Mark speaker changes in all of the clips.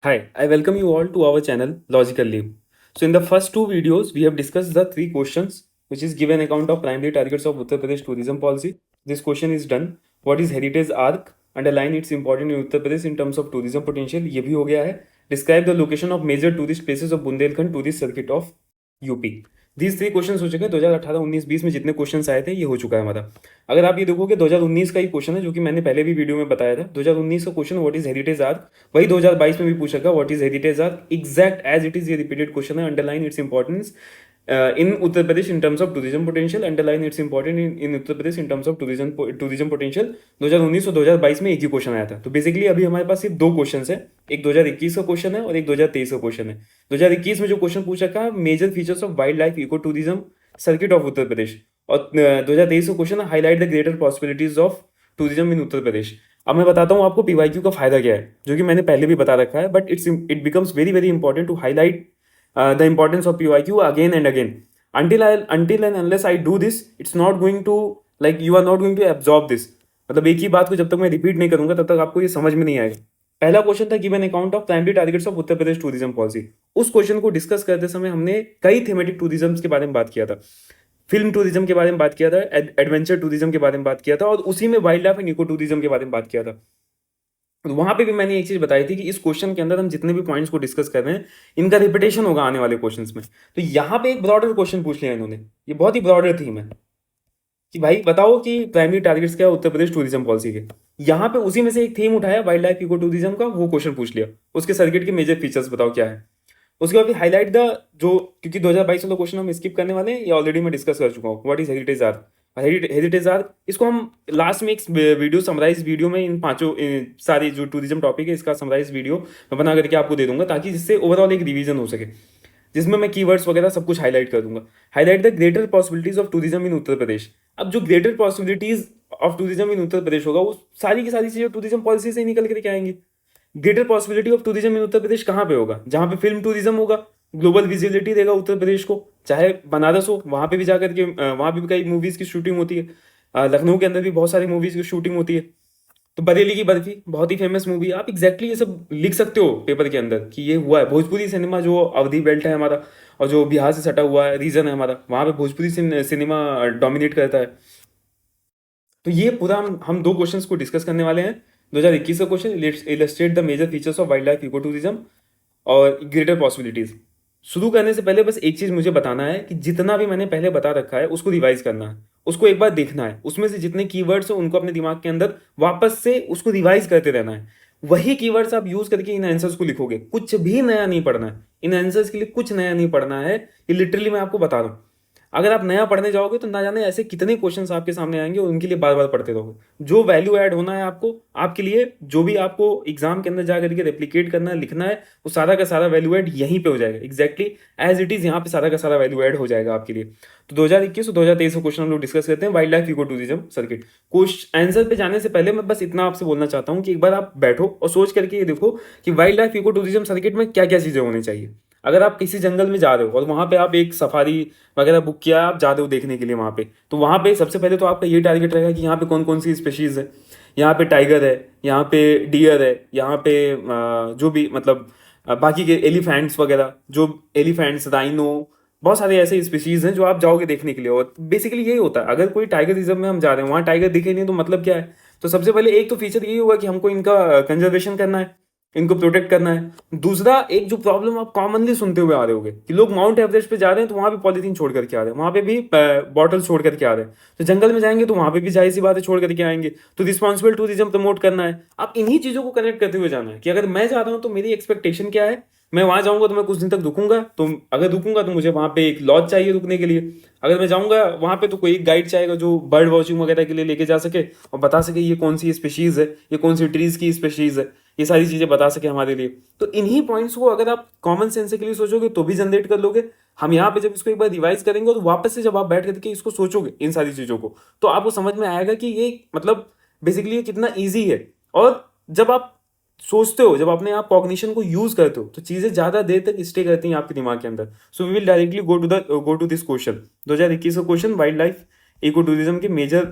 Speaker 1: Hi, I welcome you all to our channel Logical Leap. So in the first two videos, we have discussed the three questions, which is given account of primary targets of Uttar Pradesh tourism policy. This question is done. What is heritage arc? Underline its importance in Uttar Pradesh in terms of tourism potential. ये भी हो गया है. Describe the location of major tourist places of Bundelkhand tourist circuit of UP. These three question हो चुके हैं. 2018, 19, 20 में जितने क्वेश्चन आए थे ये हो चुका है हमारा. अगर आप ये देखोगे 2019 का ही क्वेश्चन है जो कि मैंने पहले भी वीडियो में बताया था. 2019 का question what is heritage arc, वही 2022 में भी पूछा था what is heritage arc. Exact as it is ये रिपीटेड क्वेश्चन है. Underline its importance in Uttar Pradesh in terms of tourism potential. Underline it's important in Uttar Pradesh in terms of tourism potential. 2019 और 2022 में एक ही question आया था. तो basically अभी हमारे पास सिर्फ दो क्वेश्चन है. एक 2021 का क्वेश्चन है और एक 2023 का क्वेश्चन है. 2021 में जो क्वेश्चन पूछा था major features of wildlife eco tourism circuit of Uttar Pradesh, और 2023 का क्वेश्चन है highlight the greater possibilities of tourism in Uttar Pradesh. अब मैं बताता हूँ आपको पीवाईक्यू का फायदा क्या है, जो कि मैंने पहले भी बता रखा है, but it becomes very very important to highlight the importance of PYQ again and again. Until and unless I do this, it's not going to, like, you are not going to absorb this. मतलब एक ही बात को जब तक मैं repeat नहीं करूंगा तब तक आपको ये समझ में नहीं आएगा. पहला क्वेश्चन था given account of primary targets of Uttar Pradesh tourism policy. उस क्वेश्चन को डिस्कस करते समय हमने कई थीमेटिक टूरिज्म के बारे में बात किया था. फिल्म टूरिज्म के बारे में बात किया था, एडवेंचर टूरिज्म के बारे में बात किया था, और उसी में wild life and eco tourism के बारे में बात किया था. तो वहां पे भी मैंने एक चीज बताई थी कि इस क्वेश्चन के अंदर हम जितने भी पॉइंट्स को डिस्कस कर रहे हैं इनका रिपीटेशन होगा आने वाले क्वेश्चंस में. तो यहाँ पे एक ब्रॉडर क्वेश्चन पूछ लिया इन्होंने. ये बहुत ही ब्रॉडर थीम है कि भाई बताओ कि प्राइमरी टारगेट्स क्या है उत्तर प्रदेश टूरिज्म पॉलिसी के. यहाँ पे उसी में से एक थीम उठाया वाइल्ड लाइफ इको टूरिज्म का, वो क्वेश्चन पूछ लिया. उसके सर्किट के मेजर फीचर्स बताओ क्या है. उसके बाद हाईलाइट द, जो क्योंकि 2022 वाला क्वेश्चन हम स्किप करने वाले हैं, ये ऑलरेडी मैं डिस्कस कर चुका हूँ. What is heritage arc. Heritage arc इसको हम लास्ट में एक वीडियो समराइज वीडियो में इन पांचों सारी जो टूरिज्म टॉपिक है इसका समराइज वीडियो मैं बना करके आपको दे दूंगा, ताकि जिससे ओवरऑल एक रिवीजन हो सके, जिसमें मैं कीवर्ड्स वगैरह सब कुछ हाईलाइट कर दूंगा. Highlight the greater possibilities of tourism in Uttar Pradesh. अब जो greater possibilities of tourism in Uttar Pradesh होगा वो सारी की सारी चीजें टूरिज्म पॉलिसी से निकल करके आएंगी. Greater possibility of tourism in Uttar Pradesh कहाँ पे होगा? जहाँ पे फिल्म टूरिज्म होगा, ग्लोबल विजिबिलिटी देगा उत्तर प्रदेश को. चाहे बनारस हो, वहाँ पे भी जाकर के वहाँ पे भी कई मूवीज की शूटिंग होती है. लखनऊ के अंदर भी बहुत सारी मूवीज की शूटिंग होती है. तो बरेली की बर्फी बहुत ही फेमस मूवी है. आप एग्जैक्टली ये सब लिख सकते हो पेपर के अंदर कि ये हुआ है. भोजपुरी सिनेमा जो अवधि बेल्ट है हमारा और जो बिहार से सटा हुआ है रीजन है हमारा, वहाँ पे भोजपुरी सिनेमा डोमिनेट करता है. तो ये पूरा हम दो क्वेश्चंस को डिस्कस करने वाले हैं. 2021 का question, illustrate the major features of wildlife eco tourism और ग्रेटर पॉसिबिलिटीज. शुरू करने से पहले बस एक चीज मुझे बताना है कि जितना भी मैंने पहले बता रखा है उसको रिवाइज करना है, उसको एक बार देखना है, उसमें से जितने कीवर्ड्स हैं उनको अपने दिमाग के अंदर वापस से उसको रिवाइज करते रहना है. वही कीवर्ड्स आप यूज करके इन आंसर्स को लिखोगे. कुछ भी नया नहीं पढ़ना है इन आंसर्स के लिए, कुछ नया नहीं पढ़ना है. ये लिटरली मैं आपको बता रहा हूँ. अगर आप नया पढ़ने जाओगे तो ना जाने ऐसे कितने क्वेश्चंस आपके सामने आएंगे और उनके लिए बार बार पढ़ते रहोगे. जो वैल्यू ऐड होना है आपको, आपके लिए जो भी आपको एग्जाम के अंदर जाकर के रेप्लिकेट करना है, लिखना है, वो सारा का सारा वैल्यू ऐड यहीं पे हो जाएगा. एग्जैक्टली एज इट इज यहाँ पे सारा का सारा वैल्यू ऐड हो जाएगा आपके लिए. तो 2021 और 2023 का क्वेश्चन हम लोग डिस्कस करते हैं, wildlife eco tourism circuit. Question answer पे जाने से पहले मैं बस इतना आपसे बोलना चाहता हूँ कि एक बार आप बैठो और सोच करके ये देखो कि wildlife eco tourism circuit में क्या क्या चीजें होनी चाहिए. अगर आप किसी जंगल में जा रहे हो और वहां पे आप एक सफारी वगैरह बुक किया, आप जा रहे हो देखने के लिए वहां पे, तो वहां पे सबसे पहले तो आपका ये टारगेट रहेगा कि यहाँ पे कौन कौन सी स्पेशीज है. यहाँ पे टाइगर है, यहाँ पे डियर है, यहाँ पे जो भी मतलब बाकी के एलिफेंट्स वगैरह, जो एलिफेंट्स, राइनो, बहुत सारे ऐसे स्पीशीज हैं जो आप जाओगे देखने के लिए. और बेसिकली यही होता है, अगर कोई टाइगर रिजर्व में हम जा रहे हैं, वहाँ टाइगर दिखे नहीं तो मतलब क्या है. तो सबसे पहले एक तो फीचर यही होगा कि हमको इनका कंजर्वेशन करना है, इनको प्रोटेक्ट करना है. दूसरा, एक जो प्रॉब्लम आप कॉमनली सुनते हुए आ रहे होगे कि लोग माउंट एवरेस्ट पे जा रहे हैं तो वहां पे पॉलीथीन छोड़ करके आ रहे हैं, वहां पे भी बॉटल छोड़ करके आ रहे हैं. तो जंगल में जाएंगे तो वहां पे भी जाहिर सी बात है छोड़ करके आएंगे. तो रिस्पॉन्सिबल टूरिज्म प्रमोट करना है. आप इन्हीं चीजों को कनेक्ट करते हुए जाना है कि अगर मैं जा रहा हूं तो मेरी एक्सपेक्टेशन क्या है. मैं वहां जाऊंगा तो मैं कुछ दिन तक रुकूंगा, तो अगर रुकूंगा तो मुझे वहां पे एक लॉज चाहिए रुकने के लिए. अगर मैं जाऊंगा वहां पे तो कोई एक गाइड चाहेगा जो बर्ड वॉचिंग वगैरह के लिए लेके जा सके और बता सके ये कौन सी स्पेशीज है, ये कौन सी ट्रीज की स्पेशीज है, ये सारी चीजें बता सके हमारे लिए. तो इन्हीं पॉइंट्स को अगर आप कॉमन सेंस के लिए सोचोगे तो भी जनरेट कर लोगे. हम यहाँ पे जब इसको एक बार रिवाइज करेंगे तो वापस से जब आप बैठ करके इसको सोचोगे इन सारी चीजों को, तो आपको समझ में आएगा कि ये मतलब बेसिकली ये कितना ईजी है. और जब आप सोचते हो, जब अपने आप कॉग्निशन को यूज करते हो, तो चीजें ज्यादा देर तक स्टे करती हैं आपके दिमाग के अंदर. So we will directly go to this question. 2021 का question, wildlife eco tourism के मेजर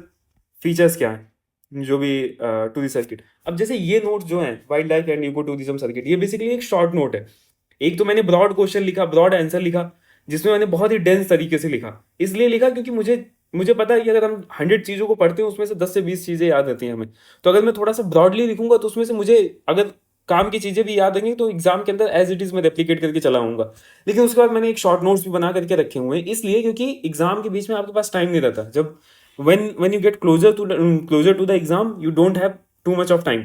Speaker 1: फीचर्स क्या है. जो भी टू दी सर्किट। अब जैसे ये नोट जो है wild life and eco tourism circuit, ये बेसिकली एक शॉर्ट नोट है। एक तो मैंने ब्रॉड क्वेश्चन लिखा, ब्रॉड आंसर लिखा, जिसमें मैंने बहुत ही डेंस तरीके से लिखा। इसलिए लिखा क्योंकि मुझे मुझे पता है कि अगर हम 100 चीज़ों को पढ़ते हैं उसमें से 10 से 20 चीज़ें याद रहती हैं हमें। तो अगर मैं थोड़ा सा ब्रॉडली लिखूंगा तो उसमें से मुझे अगर काम की चीज़ें भी याद रहेंगी तो एग्जाम के अंदर एज इट इज़ मैं रेप्लिकेट करके चला आऊंगा। लेकिन उसके बाद मैंने एक शॉर्ट नोट्स भी बना करके रखे हुए हैं, इसलिए क्योंकि एग्जाम के बीच में आपके पास टाइम नहीं रहता। जब when you get closer to the exam, you don't have too much of time।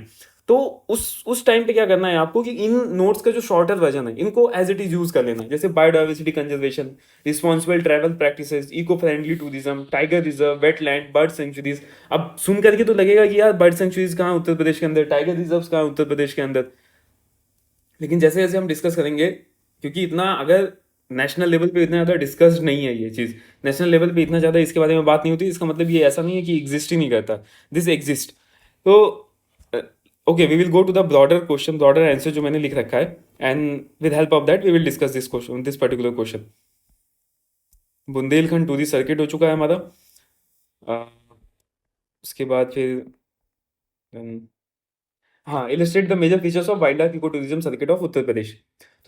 Speaker 1: तो उस टाइम पे क्या करना है आपको कि इन नोट्स का जो शॉर्टर वर्जन है इनको एज इट इज यूज कर लेना है। जैसे biodiversity conservation, responsible travel practices, eco friendly tourism, tiger reserve, wetland, bird sanctuaries. अब सुन करके तो लगेगा कि यार बर्ड सेंचुरीज कहाँ उत्तर प्रदेश के अंदर, टाइगर रिजर्व कहाँ उत्तर प्रदेश के अंदर। लेकिन जैसे जैसे हम डिस्कस करेंगे, क्योंकि इतना अगर नेशनल लेवल पे इतना ज़्यादा डिस्कस नहीं है ये चीज़, नेशनल लेवल पे इतना ज़्यादा इसके बारे में बात नहीं होती, इसका मतलब ये ऐसा नहीं है कि एग्जिस्ट ही नहीं करता, दिस एग्जिस्ट। तो okay, we will go to the broader question, broader answer जो मैंने लिख रखा है, and with help of that we will discuss this question, this particular question. Bundelkhand tourism circuit हो चुका है हमारा। उसके बाद फिर हाँ, illustrate the major features of wildlife eco tourism circuit of Uttar Pradesh.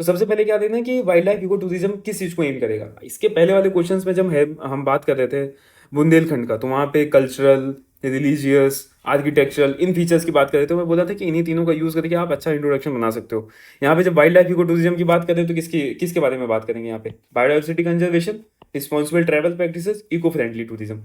Speaker 1: तो सबसे पहले क्या देना है कि वाइल्ड लाइफ इको टूरिज्म किस चीज़ को एम करेगा। इसके पहले वाले क्वेश्चंस में जब हम बात कर रहे थे बुंदेलखंड का, तो वहाँ पे कल्चरल, रिलीजियस, आर्किटेक्चरल, इन फीचर्स की बात कर रहे थे। मैं बोला था कि इन्हीं तीनों का यूज़ करके आप अच्छा इंट्रोडक्शन बना सकते हो। यहाँ पे जब वाइल्ड लाइफ इको टूरिज्म की बात करें तो किसके बारे में बात करेंगे यहाँ पे? Biodiversity conservation, responsible travel practices, eco friendly tourism.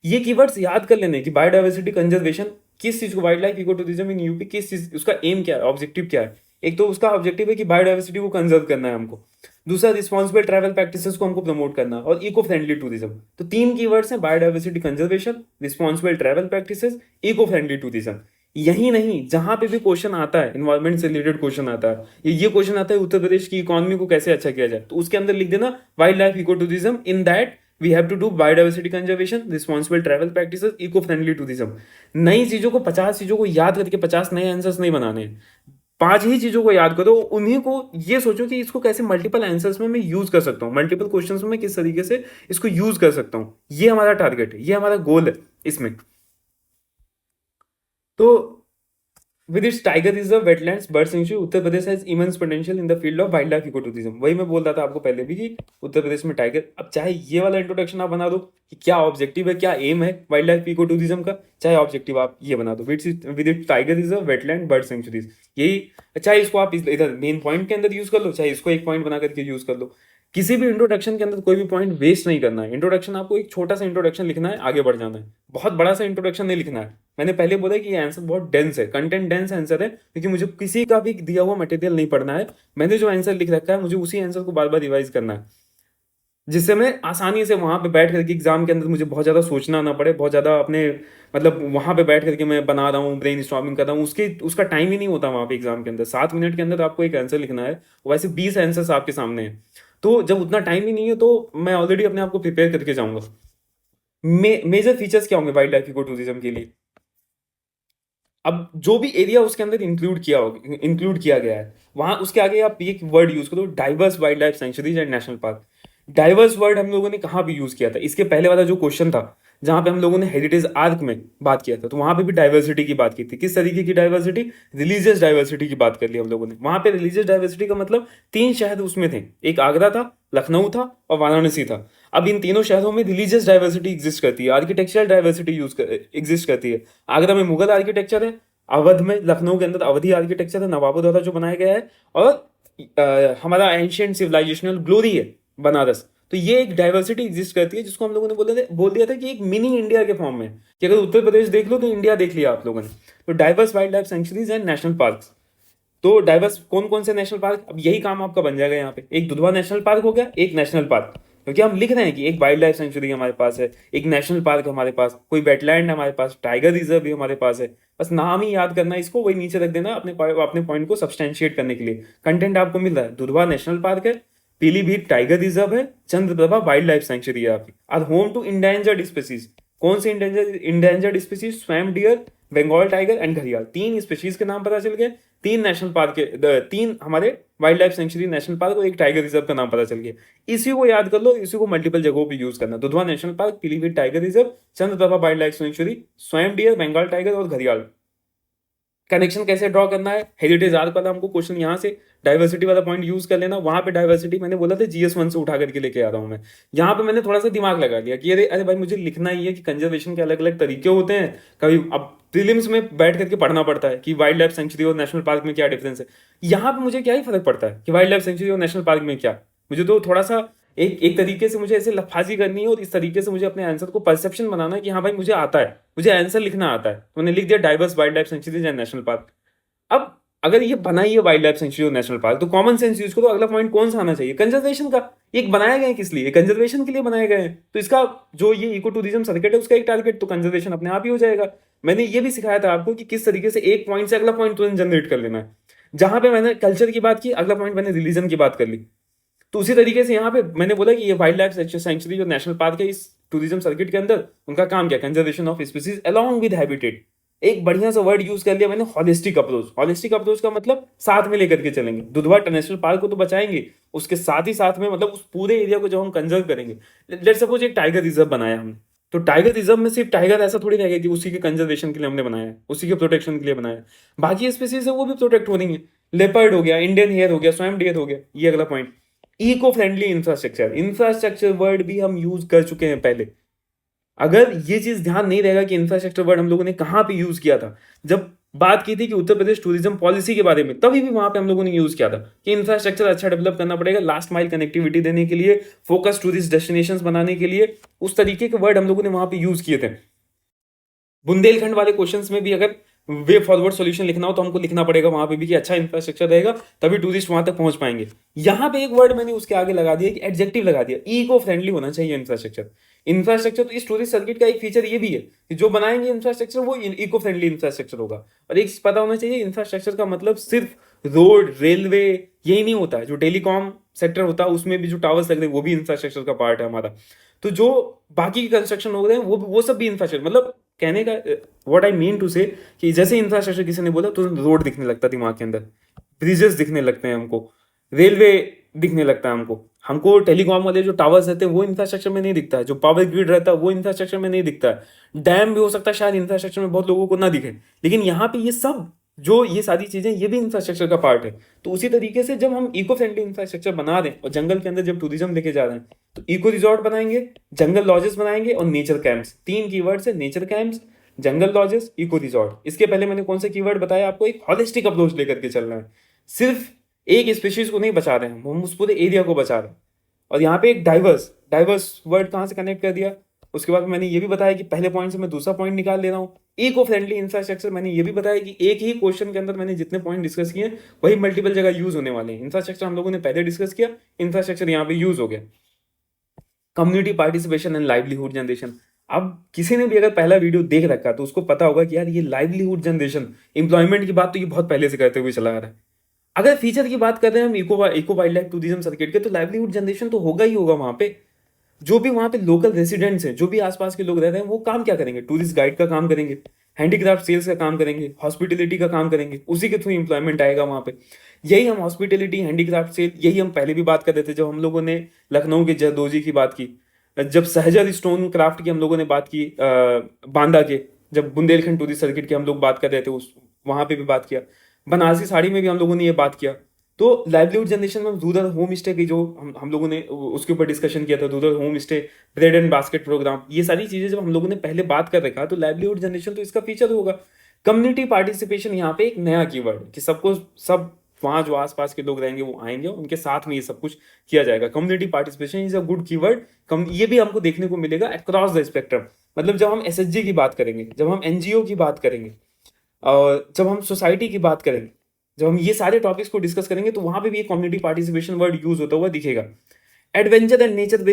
Speaker 1: ये कीवर्ड्स याद कर लेने कि बायोडाइवर्सिटी कंजर्वेशन किस चीज को, wildlife eco tourism in UP किस चीज, उसका एम क्या है, ऑब्जेक्टिव क्या है। एक तो उसका ऑब्जेक्टिव है कि बायोडाइवर्सिटी को कंजर्व करना है हमको। दूसरा, रिस्पॉन्सिबल ट्रैवल प्रैक्टिसेस को हमको प्रमोट करना है, और इको फ्रेंडली टूरिज्म। तो तीन कीवर्ड्स हैं, biodiversity conservation, responsible travel practices, eco friendly tourism. यही नहीं, जहां पे भी क्वेश्चन आता है, इन्वायरमेंट से रिलेटेड क्वेश्चन आता है, ये क्वेश्चन आता है उत्तर प्रदेश की इकोनॉमी को कैसे अच्छा किया जाए, तो उसके अंदर लिख देना wildlife eco tourism. In that we have to do biodiversity conservation, responsible travel practices, eco friendly tourism. नई चीजों को, 50 चीजों को याद करके 50 नए आंसर्स नहीं बनाने हैं। 5 ही चीजों को याद करो, उन्हीं को ये सोचो कि इसको कैसे मल्टीपल आंसर्स में मैं यूज कर सकता हूँ, मल्टीपल क्वेश्चंस में मैं किस तरीके से इसको यूज कर सकता हूँ। ये हमारा टारगेट है, ये हमारा गोल है इसमें। तो with its tiger reserve, wetlands, bird sanctuary, Uttar Pradesh has immense potential in the field of wildlife ecotourism। वही मैं बोल रहा था आपको पहले भी कि उत्तर प्रदेश में टाइगर। अब चाहे ये वाला इंट्रोडक्शन आप बना दो कि क्या ऑब्जेक्टिव है, क्या एम है वाइल्ड लाइफ इकोटूरिज्म का, चाहे ऑब्जेक्टिव आप ये बना दो with it tiger reserve, wetland, bird sanctuaries. यही, चाहे इसको आप इधर मेन पॉइंट के अंदर यूज कर लो, चाहे इसको एक पॉइंट बना करके यूज कर लो। किसी भी इंट्रोडक्शन के अंदर कोई भी पॉइंट वेस्ट नहीं करना है। इंट्रोडक्शन आपको एक छोटा सा इंट्रोडक्शन लिखना है, आगे बढ़ जाना है। बहुत बड़ा सा इंट्रोडक्शन नहीं लिखना है। मैंने पहले बोला कि ये आंसर बहुत डेंस है, कंटेंट डेंस आंसर है, क्योंकि मुझे किसी का भी दिया हुआ मटेरियल नहीं पढ़ना है। मैंने जो आंसर लिख रखा है मुझे उसी आंसर को बार बार रिवाइज करना है, जिससे मैं आसानी से वहां पे बैठ करके एग्जाम के अंदर मुझे बहुत ज़्यादा सोचना ना पड़े, बहुत ज़्यादा अपने मतलब वहां पे बैठ करके मैं बना रहा हूँ, ब्रेन स्टॉर्मिंग कर रहा हूँ, उसका टाइम ही नहीं होता वहां पे एग्जाम के अंदर। 7 मिनट के अंदर आपको एक आंसर लिखना है, वैसे 20 आंसर्स आपके सामने हैं। तो जब उतना टाइम ही नहीं है तो मैं ऑलरेडी अपने आप को प्रिपेयर करके जाऊंगा। मेजर फीचर्स क्या होंगे वाइल्ड लाइफ इको टूरिज्म के लिए? अब जो भी एरिया उसके अंदर इंक्लूड किया गया है, वहां उसके आगे आप एक वर्ड यूज करो, diverse wild life sanctuaries and national park. Diverse word हम लोगों ने कहाँ भी यूज किया था? इसके पहले वाला जो क्वेश्चन था जहां पे हम लोगों ने हेरिटेज आर्क में बात किया था, तो वहां पे भी डाइवर्सिटी की बात की थी। किस तरीके की डाइवर्सिटी? रिलीजियस डाइवर्सिटी की बात कर ली हम लोगों ने। वहां पे रिलीजियस डाइवर्सिटी का मतलब 3 शहर उसमें थे, एक आगरा था, लखनऊ था और वाराणसी था। अब इन तीनों शहरों में रिलीजियस डाइवर्सिटी एग्जिस्ट करती है, आर्किटेक्चरल डाइवर्सिटी एग्जिस्ट करती है। आगरा में मुगल आर्किटेक्चर है, अवध में, लखनऊ के अंदर अवधी आर्किटेक्चर है, नवाबों द्वारा जो बनाया गया है, और हमारा एंशियंट सिविलाइजेशनल ग्लोरी है बनारस। तो ये एक डाइवर्सिटी एग्जिस्ट करती है, जिसको हम लोगों ने बोल दिया था कि एक मिनी इंडिया के फॉर्म में, कि अगर उत्तर प्रदेश देख लो तो इंडिया देख लिया आप लोगों ने। तो diverse wild life sanctuaries and national park. तो डाइवर्स कौन कौन से नेशनल पार्क? अब यही काम आपका बन जाएगा यहाँ पे। एक दुधवा नेशनल पार्क हो गया, एक नेशनल पार्क, क्योंकि हम लिख रहे हैं कि एक वाइल्ड लाइफ सेंचुरी हमारे पास है, एक नेशनल पार्क हमारे पास, कोई वेटलैंड हमारे पास, टाइगर रिजर्व भी हमारे पास है। बस नाम ही याद करना है इसको, वही नीचे रख देना अपने पॉइंट को सब्सटेंशिएट करने के लिए। कंटेंट आपको मिल रहा है, दुधवा नेशनल पार्क है, पीलीभीत टाइगर रिजर्व है, चंद्रप्रभा वाइल्ड लाइफ सेंचुरी है आपकी, are home to endangered species. कौन से endangered species? Swamp deer, Bengal tiger and घड़ियाल। 3 स्पीशीज के नाम पता चल गए। तीन नेशनल पार्क के तीन हमारे wild life sanctuary, national park और एक टाइगर रिजर्व का नाम पता चल गया। इसी को याद कर लो, इसी को मल्टीपल जगहों पे यूज करना। Dudhwa national park, Pilibhit tiger reserve, Chandraprabha wild life sanctuary, स्वयं डियर, बंगाल टाइगर और घड़ियाल। कनेक्शन कैसे ड्रॉ करना है, हेरिटेज आर्क वाला हमको क्वेश्चन यहाँ से डाइवर्सिटी वाला पॉइंट यूज कर लेना। वहां पे डाइवर्सिटी मैंने बोला था GS1 से उठा करके लेके आ रहा हूँ मैं। यहाँ पे मैंने थोड़ा सा दिमाग लगा लिया कि अरे अरे भाई मुझे लिखना ही है कि कंजर्वेशन के अलग अलग तरीके होते हैं। कभी अब प्रीलिम्स में बैठ करके पढ़ना पड़ता है कि वाइल्ड लाइफ सेंचुरी और नेशनल पार्क में क्या डिफरेंस है। यहाँ पे मुझे क्या ही फर्क पड़ता है कि वाइल्ड लाइफ सेंचुरी और नेशनल पार्क में क्या। मुझे तो थोड़ा सा एक एक तरीके से मुझे ऐसे लफाजी करनी है और इस तरीके से मुझे अपने आंसर को परसेप्शन बनाना है कि हाँ भाई मुझे आता है, मुझे आंसर लिखना आता है। तो मैंने लिख दिया diverse wild life sanctuaries and national park. अब अगर ये बना ही है वाइल्ड लाइफ सेंचुरी और नेशनल पार्क, तो कॉमन सेंस यूज करो। अगला पॉइंट कौन सा आना चाहिए, कंजर्वेशन का। एक बनाया गया है किस लिए, कंजर्वेशन के लिए बनाए गए हैं। तो इसका जो ये इको टूरिज्म सर्किट है उसका एक टारगेट तो कंजर्वेशन अपने आप ही हो जाएगा। मैंने ये भी सिखाया था आपको कि किस तरीके से एक पॉइंट से अगला पॉइंट तुरंत जनरेट कर लेना है। जहां पे मैंने कल्चर की बात की, अगला पॉइंट मैंने रिलीजन की बात कर ली। तो उसी तरीके से यहाँ पे मैंने बोला कि ये वाइल्ड लाइफ सेंचुरी जो नेशनल पार्क है, इस टूरिज्म सर्किट के अंदर उनका काम क्या, conservation of species along with habitat. एक बढ़िया सा वर्ड यूज कर लिया मैंने, हॉलिस्टिक अप्रोच। हॉलिस्टिक अप्रोच का मतलब साथ में लेकर के चलेंगे। दुधवा नेशनल पार्क को तो बचाएंगे, उसके साथ ही साथ में मतलब उस पूरे एरिया को जब हम कंजर्व करेंगे, लेट्स सपोज एक टाइगर रिजर्व बनाया हमने, तो टाइगर रिजर्व में सिर्फ टाइगर ऐसा थोड़ी रहेगा कि उसी के कंजर्वेशन के लिए हमने बनाया है, उसी के प्रोटेक्शन के लिए बनाया है। बाकी स्पीसीज है वो भी प्रोटेक्ट हो रही है। लेपर्ड हो गया, इंडियन हेयर हो गया, स्वयं डियर हो गया। ये अगला point, eco friendly infrastructure. Infrastructure word भी हम यूज कर चुके हैं पहले। अगर ये चीज ध्यान नहीं रहेगा कि इंफ्रास्ट्रक्चर वर्ड हम लोगों ने कहां पे यूज किया था, जब बात की थी कि उत्तर प्रदेश टूरिज्म पॉलिसी के बारे में, तभी भी वहां पे हम लोगों ने यूज किया था कि इंफ्रास्ट्रक्चर अच्छा डेवलप करना पड़ेगा लास्ट माइल कनेक्टिविटी देने के लिए, फोकस टूरिस्ट डेस्टिनेशंस बनाने के लिए। उस तरीके के वर्ड हम लोगों ने वहां पे यूज किए थे। बुंदेलखंड वाले क्वेश्चंस में भी अगर वे फॉरवर्ड सॉल्यूशन लिखना हो तो हमको लिखना पड़ेगा वहां पे भी कि अच्छा इंफ्रास्ट्रक्चर रहेगा तभी टूरिस्ट वहां तक पहुंच पाएंगे। यहां पे एक वर्ड मैंने उसके आगे लगा दिया कि एडजेक्टिव लगा दिया, इको फ्रेंडली होना चाहिए इंफ्रास्ट्रक्चर। इंफ्रास्ट्रक्चर तो इस टूरिस्ट सर्किट का एक फीचर ये भी है कि जो बनाएंगे इंफ्रास्ट्रक्चर वो इको फ्रेंडली इंफ्रास्ट्रक्चर होगा। और एक पता होना चाहिए, इंफ्रास्ट्रक्चर का मतलब सिर्फ रोड रेलवे यही नहीं होता है। जो टेलीकॉम सेक्टर होता है उसमें भी जो टावर्स लग रहे हैं वो भी इंफ्रास्ट्रक्चर का पार्ट है हमारा। तो जो बाकी के कंस्ट्रक्शन हो रहे हैं वो सब भी इंफ्रास्ट्रक्चर, मतलब कहने का व्हाट आई मीन टू से कि जैसे इंफ्रास्ट्रक्चर किसी ने बोला तो रोड दिखने लगता है दिमाग के अंदर, ब्रिजेस दिखने लगते हैं हमको, रेलवे दिखने लगता है हमको। हमको टेलीकॉम वाले जो टावर्स रहते हैं वो इंफ्रास्ट्रक्चर में नहीं दिखता है, जो पावर ग्रिड रहता है वो इंफ्रास्ट्रक्चर में नहीं दिखता है। डैम भी हो सकता है शायद इंफ्रास्ट्रक्चर में बहुत लोगों को ना दिखे, लेकिन यहाँ पे ये सब जो ये सारी चीजें ये भी इंफ्रास्ट्रक्चर का पार्ट है। तो उसी तरीके से जब हम इको फ्रेंडली इंफ्रास्ट्रक्चर बना रहे हैं और जंगल के अंदर जब टूरिज्म लेके जा रहे हैं, तो इको रिजॉर्ट बनाएंगे, जंगल लॉजेस बनाएंगे और नेचर कैंप्स। तीन कीवर्ड्स है, नेचर कैंप्स, जंगल लॉजेस, इको रिजॉर्ट। इसके पहले मैंने कौन सा कीवर्ड बताया आपको, एक हॉलिस्टिक अप्रोच लेकर के चल रहे हैं। सिर्फ एक स्पीशीज को नहीं बचा रहे हैं हम उस पूरे एरिया को बचा रहे हैं। और यहाँ पे एक डाइवर्स डाइवर्स वर्ड कहाँ से कनेक्ट कर दिया। उसके बाद मैंने ये भी बताया कि पहले पॉइंट से मैं दूसरा पॉइंट निकाल ले रहा हूँ, इको फ्रेंडली इंफ्रास्ट्रक्चर। मैंने ये भी बताया कि एक ही क्वेश्चन के अंदर मैंने जितने पॉइंट डिस्कस किए वही मल्टीपल जगह यूज होने वाले हैं। इंफ्रास्ट्रक्चर हम लोगों ने पहले डिस्कस किया, इंफ्रास्ट्रक्चर यहाँ पे यूज हो गया। Community participation and livelihood generation. अब किसी ने भी अगर पहला वीडियो देख रखा तो उसको पता होगा कि यार ये लाइवलीहुड जनरेशन, एम्प्लॉयमेंट की बात तो ये बहुत पहले से करते हुए चला आ रहा है। अगर फीचर की बात कर रहे हैं हम eco wild life tourism circuit के, तो लाइवलीहुड जनरेशन तो होगा ही होगा वहां पे। जो भी वहां पे लोकल रेसिडेंट्स हैं, जो भी आसपास के लोग रह रहे हैं, वो काम क्या करेंगे, टूरिस्ट गाइड का काम करेंगे, हैंडीक्राफ्ट सेल्स का काम करेंगे, हॉस्पिटलिटी का काम करेंगे, उसी के थ्रू इंप्लॉयमेंट आएगा वहां पे। यही हम हॉस्पिटलिटी, हैंडीक्राफ्ट सेल, यही हम पहले भी बात कर रहे थे जब हम लोगों ने लखनऊ के जरदोजी की बात की, जब सहजर स्टोन क्राफ्ट की हम लोगों ने बात की, बांदा के, जब बुंदेलखंड टूरिस्ट सर्किट की हम लोग बात कर रहे थे उस वहां पे भी बात किया, बनारसी साड़ी में भी हम लोगों ने ये बात किया। तो लाइवलीहुड जनरेशन में रूरल होम स्टे की जो हम लोगों ने उसके ऊपर डिस्कशन किया था, rural home stay, bread and basket programme, ये सारी चीजें जब हम लोगों ने पहले बात कर रखा तो लाइवलीहुड जनरेशन तो इसका फीचर होगा। कम्युनिटी पार्टिसिपेशन यहाँ पे एक नया कीवर्ड कि सबको सब वहाँ जो आसपास के लोग रहेंगे वो आएंगे, उनके साथ में ये सब कुछ किया जाएगा। Community participation is a good keyword. ये भी हमको देखने को मिलेगा अक्रॉस द स्पेक्ट्रम। मतलब जब हम एसएचजी की बात करेंगे, जब हम एनजीओ की बात करेंगे, और जब हम सोसाइटी की बात करेंगे, जब हम ये सारे टॉपिक्स को डिस्कस करेंगे तो वहां पे भी कम्युनिटी पार्टिसिपेशन वर्ड यूज होता हुआ दिखेगा। Adventure and nature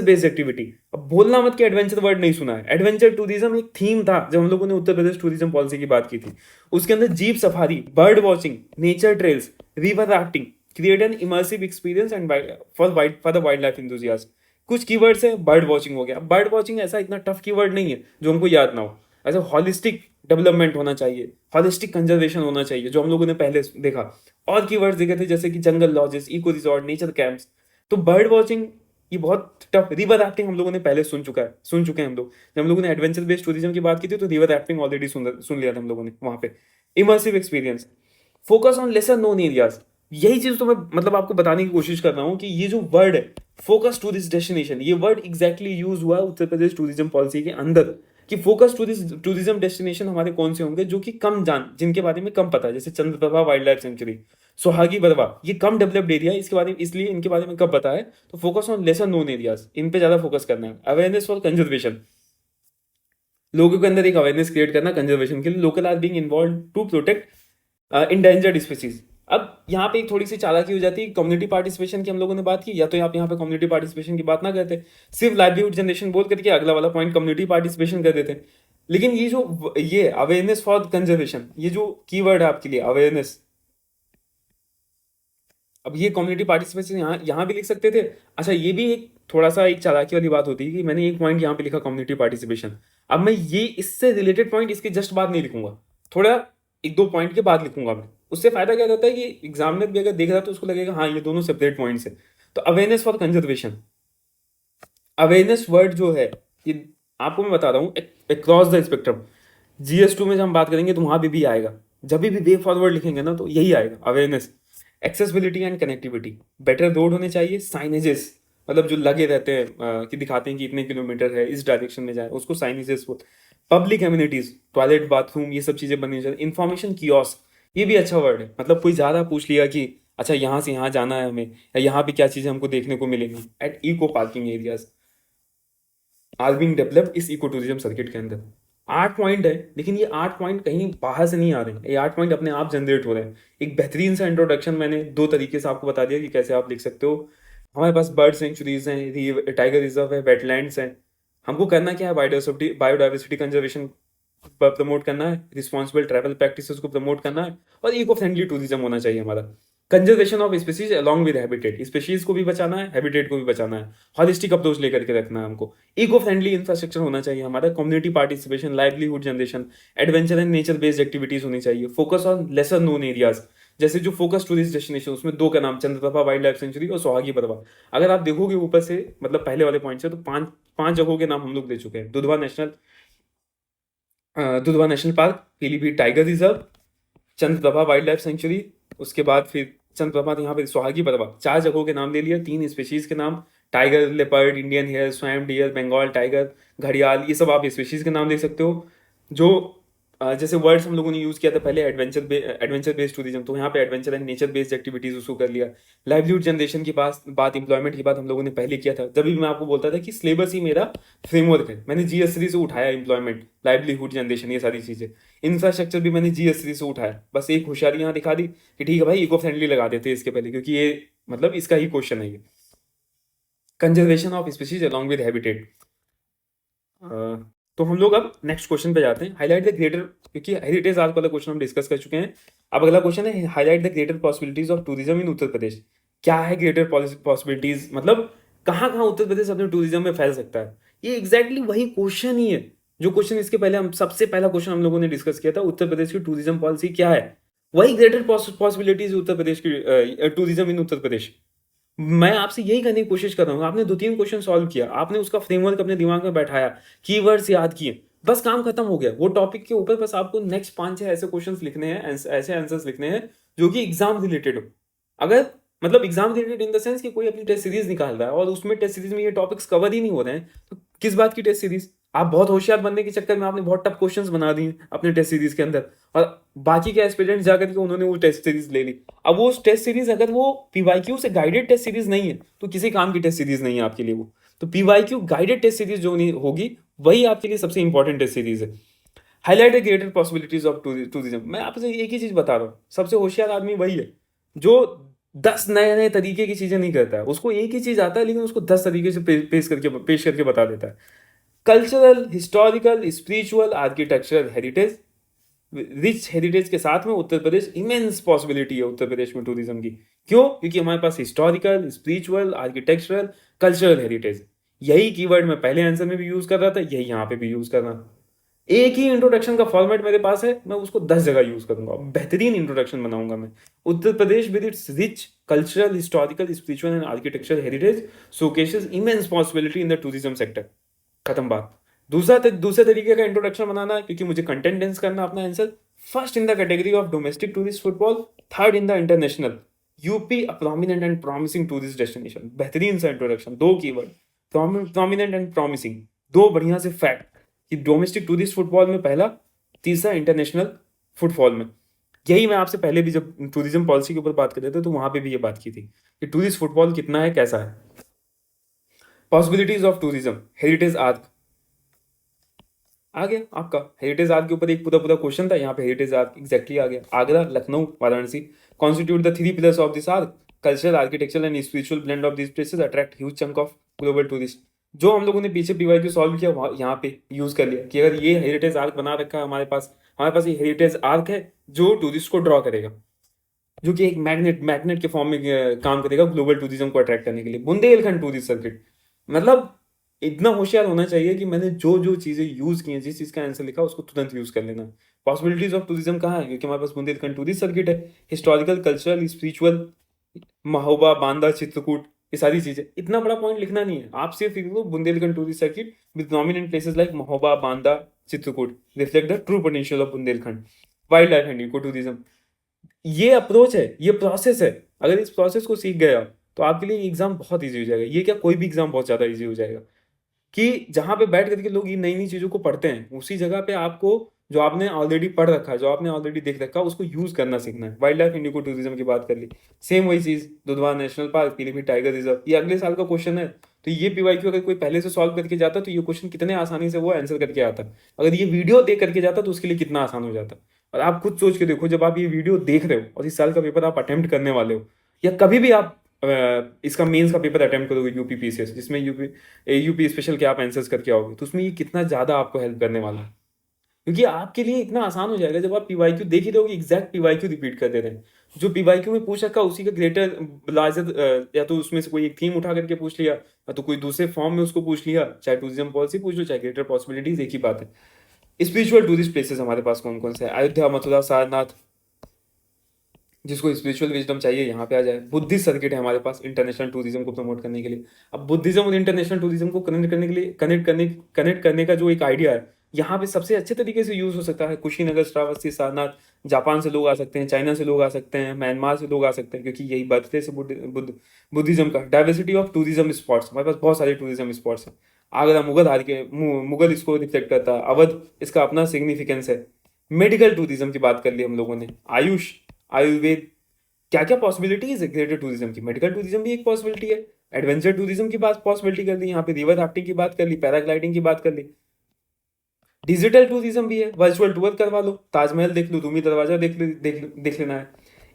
Speaker 1: based activity. अब बोलना मत कि एडवेंचर वर्ड नहीं सुना है। एडवेंचर टूरिज्म एक थीम था जब हम लोगों ने उत्तर प्रदेश टूरिज्म पॉलिसी की बात की थी। उसके अंदर jeep safari, bird watching, nature trails, river rafting, create an immersive experience and for the wild life enthusiast. कुछ कीवर्ड्स है, बर्ड वॉचिंग हो गया। बर्ड वॉचिंग ऐसा इतना टफ कीवर्ड नहीं है जो हमको याद ना हो। ऐसा हॉलिस्टिक डेवलपमेंट होना चाहिए, हॉलिस्टिक कंजर्वेशन होना चाहिए, जो हम लोगों ने पहले देखा। और कीवर्ड्स देखे थे जैसे कि jungle lodges, eco resort, nature camps. तो बर्ड वॉचिंग ये बहुत टफ। रिवर राफ्टिंग हम लोगों ने पहले सुन चुके हैं हम लोग। जब हम लोगों ने एडवेंचर बेस्ड टूरिज्म की बात की थी तो रिवर राफ्टिंग ऑलरेडी सुन लिया था हम लोगों ने वहां पे। Immersive experience, focus on lesser known areas. यही चीज तो मैं मतलब आपको बताने की कोशिश कर रहा हूँ कि ये जो वर्ड है फोकस टू दिस डेस्टिनेशन, ये वर्ड एग्जैक्टली यूज हुआ है उत्तर प्रदेश टूरिज्म पॉलिसी के अंदर कि focus to this tourism destination हमारे कौन से होंगे जो कि कम जान, जिनके बारे में कम पता है, जैसे Chandraprabha wild life sanctuary, Sohagi Barwa, ये कम डेवलप्ड एरिया है, इसके बारे में इसलिए इनके बारे में कम पता है। तो focus on lesser known areas, इन पे ज्यादा फोकस करना है। अवेयरनेस फॉर कंजर्वेशन, लोगों के अंदर एक अवेयरनेस क्रिएट करना कंजर्वेशन के लिए। Local are being involve to protect endangered species. अब यहाँ पे एक थोड़ी सी चालाकी हो जाती है। कम्युनिटी पार्टिसिपेशन की हम लोगों ने बात की, या तो आप यहाँ पे कम्युनिटी पार्टिसिपेशन की बात ना करते, सिर्फ लाइवलीहुड जनरेशन बोल करके अगला वाला पॉइंट कम्युनिटी पार्टिसिपेशन कर देते। लेकिन ये अवेयरनेस फॉर कंजर्वेशन, ये जो कीवर्ड है आपके लिए अवेयरनेस, अब ये कम्युनिटी पार्टिसिपेशन यहाँ भी लिख सकते थे। अच्छा, ये भी एक थोड़ा सा एक चालाकी वाली बात होती है कि मैंने एक पॉइंट यहाँ पे लिखा कम्युनिटी पार्टिसिपेशन। अब मैं ये इससे रिलेटेड पॉइंट इसके जस्ट बाद नहीं लिखूंगा, थोड़ा एक दो पॉइंट के बाद लिखूंगा मैं। उससे फायदा क्या होता है कि एग्जामिनर भी अगर देख रहा है तो उसको लगेगा हाँ ये दोनों सेपरेट पॉइंट्स है। तो awareness for conservation, awareness word जो है ये आपको मैं बता रहा हूँ अक्रॉस द स्पेक्ट्रम। GS2 में जब हम बात करेंगे तो वहां भी आएगा, जब भी वे फॉरवर्ड लिखेंगे ना तो यही आएगा awareness. Accessibility and connectivity, better road होने चाहिए, साइनेजेस मतलब जो लगे रहते हैं कि दिखाते हैं कि इतने किलोमीटर है इस डायरेक्शन में जाए, उसको साइनेजेस बोल। पब्लिक एम्यूनिटीज, टॉयलेट, बाथरूम, ये सब चीजें बननी चाहिए। इन्फॉर्मेशन कियोस्क, ये भी अच्छा वर्ड है, मतलब कोई ज्यादा पूछ लिया कि अच्छा यहाँ से यहाँ जाना है हमें, या यहाँ पे क्या चीजें हमको देखने को मिलेंगी। Eight eco parking areas are being developed इस इको टूरिज्म सर्किट के अंदर। 8 पॉइंट है, लेकिन ये 8 पॉइंट कहीं बाहर से नहीं आ रहे हैं, ये 8 पॉइंट अपने आप जनरेट हो रहे हैं। एक बेहतरीन सा इंट्रोडक्शन मैंने 2 तरीके से आपको बता दिया कि कैसे आप लिख सकते हो। हमारे पास बर्ड सेंचुरीज हैं, टाइगर रिजर्व है, वेटलैंड्स हैं। हमको करना क्या है, बायोडाइवर्सिटी कंजर्वेशन प्रमोट करना है, रिस्पॉन्सिबल ट्रैवल प्रैक्टिसेस को प्रमोट करना है, और इको फ्रेंडली टूरिज्म होना चाहिए हमारा। Conservation of species along with habitat, species को भी बचाना है, हैबिटेट को भी बचाना है, हॉलिस्टिक अप्रोच लेकर के रखना है हमको। इको फ्रेंडली इंफ्रास्ट्रक्चर होना चाहिए हमारा, community participation, livelihood generation, adventure and nature based activities होनी चाहिए, focus on lesser known areas. जैसे जो फोकस टूरिस्ट डेस्टिनेशन उसमें 2 का नाम, चंद्रप्रभा वाइल्ड लाइफ सेंचुरी और सोहागी बरवा। अगर आप देखोगे ऊपर से मतलब पहले वाले पॉइंट से, तो पांच पांच जगहों के नाम हम लोग दे चुके हैं। Dudhwa national park, Pilibhit tiger reserve, Chandraprabha wild life sanctuary, उसके बाद फिर चंद्रप्रभा, यहाँ पे सोहागी बरवा, 4 जगहों के नाम ले लिया, 3 स्पीशीज के नाम, tiger, leopard, Indian hare, swamp deer, Bengal tiger, घड़ियाल, ये सब आप स्पीशीज के नाम देख सकते हो। जो जैसे वर्ड्स हम लोगों ने यूज किया था पहले, एडवेंचर बेस्ड टूरिज्म, तो यहाँ पे adventure and nature based activities उसको कर लिया। लाइवलीहुड जनरेशन की बात एम्प्लॉयमेंट की बात हम लोगों ने पहले किया था, जब भी मैं आपको बोलता था कि सिलेबस ही मेरा फ्रेमवर्क है, मैंने GS3 से उठाया एम्प्लॉयमेंट, लाइवलीहुड जनरेशन, ये सारी चीजें। इंफ्रास्ट्रक्चर भी मैंने GS3 से उठाया, बस एक होशियारी यहाँ दिखा दी कि ठीक है भाई इको फ्रेंडली लगा देते हैं इसके पहले, क्योंकि ये मतलब इसका ही क्वेश्चन है ये। Conservation of species along with habitat. तो हम लोग अब नेक्स्ट क्वेश्चन पे जाते हैं, हाईलाइट द ग्रेटर, क्योंकि हेरिटेज आज वाला क्वेश्चन हम डिस्कस कर चुके हैं। अब अगला क्वेश्चन है highlight the greater possibilities of tourism in Uttar Pradesh. क्या है ग्रेटर पॉसिबिलिटीज, मतलब कहाँ कहाँ उत्तर प्रदेश अपने टूरिज्म में फैल सकता है। ये एग्जैक्टली वही क्वेश्चन ही है जो क्वेश्चन इसके पहले हम सबसे पहला क्वेश्चन हम लोगों ने डिस्कस किया था, उत्तर प्रदेश की टूरिज्म पॉलिसी क्या है। वही ग्रेटर पॉसिबिलिटीज उत्तर प्रदेश की टूरिज्म इन उत्तर प्रदेश। मैं आपसे यही करने की कोशिश कर रहा हूँ। आपने 2-3 क्वेश्चन सॉल्व किया, आपने उसका फ्रेमवर्क अपने दिमाग में बैठाया, कीवर्ड्स याद किए, बस काम खत्म हो गया। वो टॉपिक के ऊपर बस आपको नेक्स्ट 5-6 ऐसे क्वेश्चंस लिखने हैं, ऐसे आंसर्स लिखने हैं जो कि एग्जाम रिलेटेड हो। अगर मतलब exam related in the sense कि कोई अपनी टेस्ट सीरीज निकाल रहा है और उसमें टेस्ट सीरीज में ये टॉपिक्स कवर ही नहीं हो रहे हैं, तो किस बात की टेस्ट सीरीज। आप बहुत होशियार बनने के चक्कर में आपने बहुत टफ क्वेश्चंस बना दिए अपने टेस्ट सीरीज के अंदर, और बाकी के एस्पिरेंट्स जाकर के उन्होंने वो टेस्ट सीरीज ले ली। अब वो टेस्ट सीरीज अगर वो PYQ से गाइडेड टेस्ट सीरीज नहीं है तो किसी काम की टेस्ट सीरीज नहीं है आपके लिए वो। तो PYQ गाइडेड टेस्ट सीरीज जो नहीं होगी वही आपके लिए सबसे इंपॉर्टेंट टेस्ट सीरीज है। Highlight the greater possibilities of tourism. मैं आपसे एक ही चीज बता रहा हूँ, सबसे होशियार आदमी वही है जो 10 नए नए तरीके की चीजें नहीं करता है, उसको एक ही चीज आता है लेकिन उसको 10 तरीके से पेश करके बता देता है। Cultural, historical, spiritual, architectural heritage, rich heritage के साथ में उत्तर प्रदेश इमेंस पॉसिबिलिटी है उत्तर प्रदेश में टूरिज्म की। क्यों? क्योंकि हमारे पास historical, spiritual, architectural, cultural heritage. यही कीवर्ड मैं पहले आंसर में भी यूज कर रहा था, यही यहाँ पे भी यूज कर रहा हूं। एक ही इंट्रोडक्शन का फॉर्मेट मेरे पास है, मैं उसको 10 जगह यूज करूंगा, बेहतरीन इंट्रोडक्शन बनाऊंगा मैं। Uttar Pradesh with its rich cultural, historical, spiritual and architectural heritage showcases immense possibility in the tourism sector. खत्म बात। दूसरे तरीके का इंट्रोडक्शन बनाना है, क्योंकि मुझे कंटेंट डेंस करना अपना answer. First in the category of domestic tourist football, third in the international UP a prominent and promising tourist destination. बेहतरीन सा introduction, 2 keyword, prominent and promising, 2 बढ़िया से फैक्ट कि डोमेस्टिक टूरिस्ट फुटबॉल में पहला, तीसरा इंटरनेशनल फुटबॉल में। यही मैं आपसे पहले भी जब टूरिज्म पॉलिसी के ऊपर बात कर रहे थे तो वहां पे भी ये बात की थी कि टूरिस्ट फुटबॉल कितना है, कैसा है। Possibilities of tourism, heritage arc आ गया आपका। हेरिटेज आर्क के ऊपर एक पूरा पूरा क्वेश्चन था, यहाँ पे हेरिटेज आर्क एग्जैक्टली आ गया। Agra, Lucknow, Varanasi constitute the 3 pillars of this arc. Cultural, architectural and spiritual blend of this places attract huge chunk of global tourist. जो हम लोगों ने पीछे पीवाईक्यू सॉल्व किया यहाँ पे यूज कर लिया कि अगर ये हेरिटेज आर्क बना रखा है हमारे पास ये हेरिटेज आर्क है जो टूरिस्ट को ड्रॉ करेगा, जो कि एक मैग्नेट के फॉर्म में काम करेगा ग्लोबल टूरिज्म को अट्रैक्ट करने के लिए। बुंदेलखंड टूरिस्ट सर्किट, मतलब इतना होशियार होना चाहिए कि मैंने जो जो चीजें यूज की हैं, जिस चीज का आंसर लिखा उसको तुरंत यूज कर लेना। पॉसिबिलिटीज ऑफ टूरिज्म कहाँ है, क्योंकि हमारे पास बुंदेलखंड टूरिस्ट सर्किट है। Historical, cultural, spiritual, Mahoba, Banda, Chitrakoot, ये सारी चीजें। इतना बड़ा पॉइंट लिखना नहीं है, आप सिर्फ लिख लो Bundelkhand tourist circuit with prominent places like Mahoba, Banda, Chitrakoot reflect the true potential of Bundelkhand. Wild life and eco tourism, ये अप्रोच है, ये प्रोसेस है। अगर इस प्रोसेस को सीख गया तो आपके लिए एग्जाम बहुत ईजी हो जाएगा। ये क्या, कोई भी एग्जाम बहुत ज्यादा ईजी हो जाएगा। कि जहां पे बैठ करके लोग ये नई नई चीजों को पढ़ते हैं, उसी जगह पे आपको जो आपने ऑलरेडी पढ़ रखा है, जो आपने ऑलरेडी देख रखा है, उसको यूज करना सीखना है। वाइल्ड लाइफ इंडिको टूरिज्म की बात कर ली, सेम वही चीज, Dudhwa national park, Pilibhit tiger reserve, ये अगले साल का क्वेश्चन है। तो ये पीवाईक्यू अगर कोई पहले से सॉल्व करके जाता तो ये क्वेश्चन कितने आसानी से वो आंसर करके आता। अगर ये वीडियो देख करके जाता तो उसके लिए कितना आसान हो जाता। और आप खुद सोच के देखो, जब आप ये वीडियो देख रहे हो और इस साल का पेपर आप अटेम्प्ट करने वाले हो, या कभी भी आप इसका मेंस का पेपर अटेम्प्ट करोगे यूपी पीसीएस, जिसमें यूपी स्पेशल के आप आंसर्स करके आओगे, तो उसमें ये कितना ज्यादा आपको हेल्प करने वाला है। क्योंकि आपके लिए इतना आसान हो जाएगा जब आप पीवाईक्यू देख ही रहोगे, एग्जैक्ट पीवाईक्यू रिपीट कर दे रहे हैं। जो पीवाईक्यू में पूछ रखा उसी का ग्रेटर लार्जर, या तो उसमें से कोई एक थीम उठा करके पूछ लिया, या तो कोई दूसरे फॉर्म में उसको पूछ लिया, चाहे टूरिज्म पॉलिसी पूछ लो, चाहे ग्रेटर पॉसिबिलिटीज, एक ही बात है। स्पिरिचुअल टूरिस्ट प्लेसेस हमारे पास कौन कौन से हैं? अयोध्या, मथुरा, सारनाथ, जिसको स्पिरिचुअल विजडम चाहिए यहाँ पे आ जाए। बुद्धिस्ट सर्किट है हमारे पास इंटरनेशनल टूरिज्म को प्रमोट करने के लिए। अब बुद्धिज्म और इंटरनेशनल टूरिज्म को कनेक्ट करने के लिए कनेक्ट करने का जो एक आइडिया है, यहाँ पे सबसे अच्छे तरीके से यूज हो सकता है। कुशीनगर, श्रावस्ती, सारनाथ, जापान से लोग आ सकते हैं, चाइना से लोग आ सकते हैं, म्यांमार से लोग आ सकते हैं, क्योंकि यही बर्थ प्लेस है बुद्धिज्म का। डाइवर्सिटी ऑफ टूरिज्म स्पॉट्स, हमारे पास बहुत सारे टूरिज्म स्पॉट्स हैं। आगरा मुगल हार के मुगल इसको रिफ्लेक्ट करता है, अवध इसका अपना सिग्निफिकेंस है। मेडिकल टूरिज्म की बात कर ली हम लोगों ने, आयुष, आयुर्वेद, क्या क्या पॉसिबिलिटीज है क्रिएटिव टूरिज्म की। मेडिकल टूरिज्म भी एक पॉसिबिलिटी है। एडवेंचर टूरिज्म की बात पॉसिबिलिटी कर ली, यहाँ पे रिवर राफ्टिंग की बात कर ली, पैराग्लाइडिंग की बात कर ली। डिजिटल टूरिज्म भी है, वर्चुअल टूर करवा लो, ताजमहल देख लो, रूमी दरवाजा देख लेना है।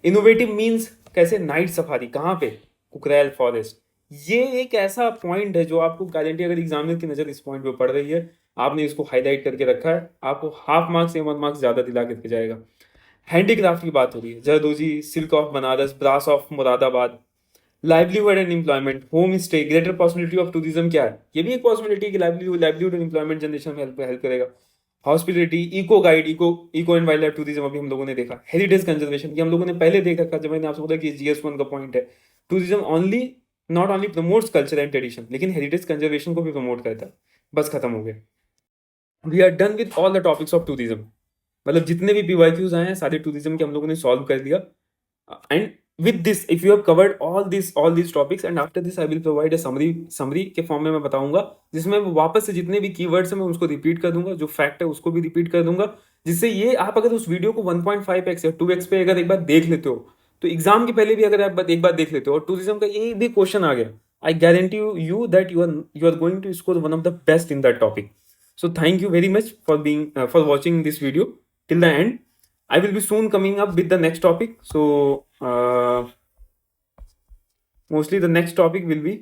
Speaker 1: इनोवेटिव मीन्स कैसे, नाइट सफारी, कहाँ पे, कुकरेल फॉरेस्ट। ये एक ऐसा पॉइंट है जो आपको गारंटी, अगर एग्जामिनर की नजर इस पॉइंट पे पड़ रही है, आपने इसको हाईलाइट करके रखा है, आपको हाफ मार्क्स या 1 मार्क्स ज्यादा दिला करके जाएगा। हैंडीक्राफ्ट की बात हो रही है, zardozi, silk of Banaras, brass of Moradabad. Livelihood and employment, home stay, greater possibility of tourism क्या है, ये भी एक पॉसिबिलिटी है कि लाइवलीहुड एंड एम्प्लॉयमेंट जनरेशन में हेल्प करेगा। Hospitality, eco guide, eco and wild life tourism अभी हम लोगों ने देखा। हेरिटेज कंजर्वेशन, ये हम लोगों ने पहले देख रखा जब मैंने आपसे बोला कि GS1 का पॉइंट है। Tourism only not only promotes culture and tradition, लेकिन हेरिटेज कंजर्वेशन को भी प्रमोट करता है। बस खत्म हो गया। We are done with all the topics of tourism. मतलब जितने भी पीवाईक्यूज आए हैं सारे टूरिज्म के हम लोगों ने सॉल्व कर दिया। And with this, if you have covered all this topics, and after this I will provide a summary के फॉर्म में मैं बताऊंगा, जिसमें वापस से जितने भी कीवर्ड्स हैं मैं उसको रिपीट कर दूंगा, जो फैक्ट है उसको भी रिपीट कर दूंगा, जिससे ये आप अगर उस वीडियो को 1.5x या 2x पे अगर एक बार देख लेते हो, तो एग्जाम के पहले भी अगर आप एक बार देख लेते हो और टूरिज्म का ये भी क्वेश्चन आ गया, I guarantee you that you are going to score one of the best in that topic. So thank you very much for watching this video till the end. I will be soon coming up with the next topic. So mostly the next topic will be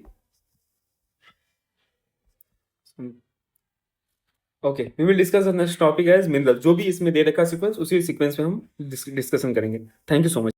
Speaker 1: okay. We will discuss the next topic as mineral. जो भी इसमें दे रखा sequence, उसी sequence में हम discussion करेंगे. Thank you so much.